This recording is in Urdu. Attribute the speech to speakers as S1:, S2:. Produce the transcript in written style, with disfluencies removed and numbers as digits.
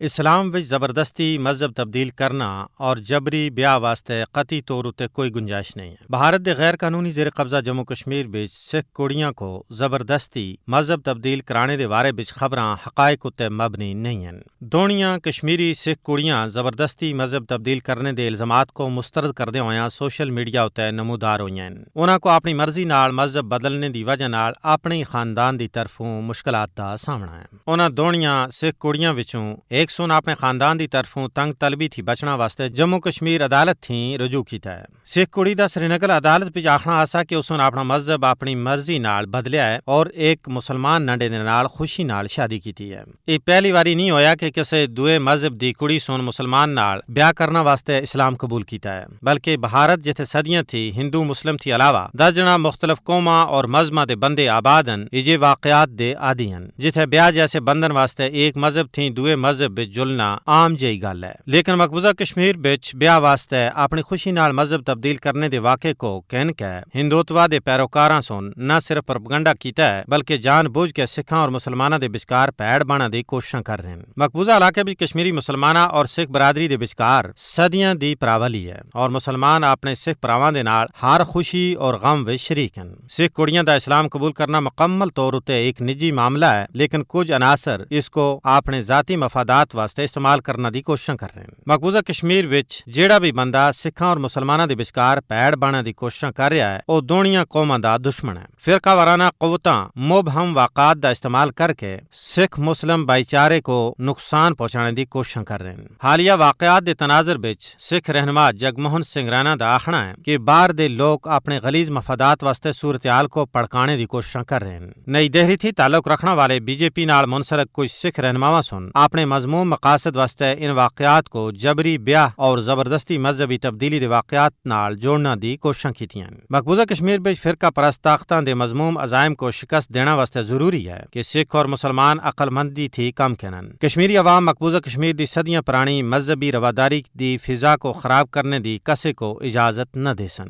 S1: ਇਸਲਾਮ ਵਿੱਚ ਜ਼ਬਰਦਸਤੀ ਮਜ਼ਹਬ ਤਬਦੀਲ ਕਰਨਾ ਔਰ ਜਬਰੀ ਵਿਆਹ ਵਾਸਤੇ ਕਤੀ ਤੌਰ ਉਤੇ ਕੋਈ ਗੁੰਜਾਇਸ਼ ਨਹੀਂ ਹੈ। ਭਾਰਤ ਦੇ ਗੈਰ ਕਾਨੂੰਨੀ ਜ਼ੇਰ ਕਬਜ਼ਾ ਜੰਮੂ ਕਸ਼ਮੀਰ ਵਿੱਚ ਸਿੱਖ ਕੁੜੀਆਂ کو ਜ਼ਬਰਦਸਤੀ ਮਜ਼ਹਬ ਤਬਦੀਲ ਕਰਾਣੇ ਦੇ ਬਾਰੇ ਵਿੱਚ ਖਬਰਾਂ ਹਕਾਇਕ ਉਤੇ ਮਬਨੀ ਨਹੀਂ ਹਨ। ਦੋਣੀਆਂ ਕਸ਼ਮੀਰੀ ਸਿੱਖ ਕੁੜੀਆਂ ਜ਼ਬਰਦਸਤੀ ਮਜ਼ਹਬ ਤਬਦੀਲ ਕਰਨੇ ਦੇ ਇਲਜ਼ਾਮਾਤ کو ਮੁਸਤਰਦ ਕਰਦੇ ਹੋਇਆਂ ਸੋਸ਼ਲ ਮੀਡੀਆ ਉਤੇ ਨਮੂਦਾਰ ਹੋਈਆਂ ਹਨ। ਉਹਨਾਂ کو ਆਪਣੀ ਮਰਜ਼ੀ ਨਾਲ ਮਜ਼ਹਬ ਬਦਲਣੇ ਦੀ ਵਜ੍ਹਾ ਨਾਲ ਆਪਣੀ خاندان دی طرفوں مشکلات دا سامنا ہے۔ انہاں دونیاں سکھ کڑیاں وچوں ایک سن اپنے خاندان دی طرفوں تنگ طلبی تھی بچنا واسطے جموں کشمیر عدالت تھی رجوع کیتا ہے۔ سکھ کڑی دا سری نگر عدالت وچ آکھنا آسا کہ اس نے اپنا مذہب اپنی مرضی نال بدلیا ہے اور ایک مسلمان ننڈے دے نال خوشی نال شادی کیتی ہے۔ یہ پہلی واری نہیں ہویا کہ کسے دوے مذہب دی کڑی سن مسلمان نال بیاہ کرنا واسطے اسلام قبول کیتا ہے، بلکہ بھارت جتھے صدیاں تھی ہندو مسلم تھی علاوہ درجناں مختلف قوماں اور مذہباں دے بندے آبادن یہ واقعات دے عادی ہیں، جتھے بیاہ جیسے بندن واسطے ایک مذہب تھی دوے مذہب بچ جلنا عام جئی گل ہے۔ لیکن مقبوضہ کشمیر بچ بیاہ واسطے اپنی خوشی نال مذہب تبدیل کرنے دے واقعے کو کہن کے ہندوتوا دے پیروکاراں سن نہ صرف پروپیگنڈا کیتا ہے بلکہ جان بوجھ کے سکھاں اور مسلماناں دے بچکار پیڑ بنا دی کوششاں کر رہے ہیں۔ مقبوضہ علاقے وچ کشمیری مسلماناں اور سکھ برادری دے بچکار صدیاں دی پراولی ہے اور مسلمان اپنے سکھ پراواں دے نال ہر خوشی اور غم وچ شریک ہیں۔ سکھ کڑیاں دا اسلام قبول کرنا مکمل طور اتے ایک نجی معاملہ ہے، لیکن کچھ عناصر اس کو اپنے ذاتی مفادات واسطے استعمال کرنا دی کوششاں کر رہے ہیں۔ مقبوضہ کشمیر وچ جیڑا بھی بندہ سکھاں اور مسلماناں دے بچکار پیڑ بننے دی کوششاں کر رہا ہے وہ دونیاں قوماں دا دشمن ہے۔ فرقہ وارانہ قوتاں مبہم واقعات دا استعمال کر کے سکھ مسلم بھائی چارے کو نقصان پہنچانے دی کوششاں کر رہے ہیں۔ حالیہ واقعات دے تناظر وچ سکھ رہنما جگموہن سنگھ رانا دا آخنا ہے کہ باہر دے لوگ اپنے غلیظ مفادات واسطے صورتحال کو پڑکانے دی کوششاں کر رہے ہیں۔ نئی دہلی تھی تعلق رکھنے والے بی جے پی نال منسلک کچھ سکھ رہنماواں سن اپنے مضموم مقاصد واسطے ان واقعات کو جبری بیاہ اور زبردستی مذہبی تبدیلی دے واقعات نال جوڑنا دی کوششاں کیتیاں۔ مقبوضہ کشمیر وچ فرقہ پرست طاقتاں دے مضموم عزائم کو شکست دینا واسطے ضروری ہے کہ سکھ اور مسلمان عقل مندی تھی کم کنن۔ کشمیری عوام مقبوضہ کشمیر دی صدیاں پرانی مذہبی رواداری دی فضا کو خراب کرنے دی کسے کو اجازت نہ دے سن۔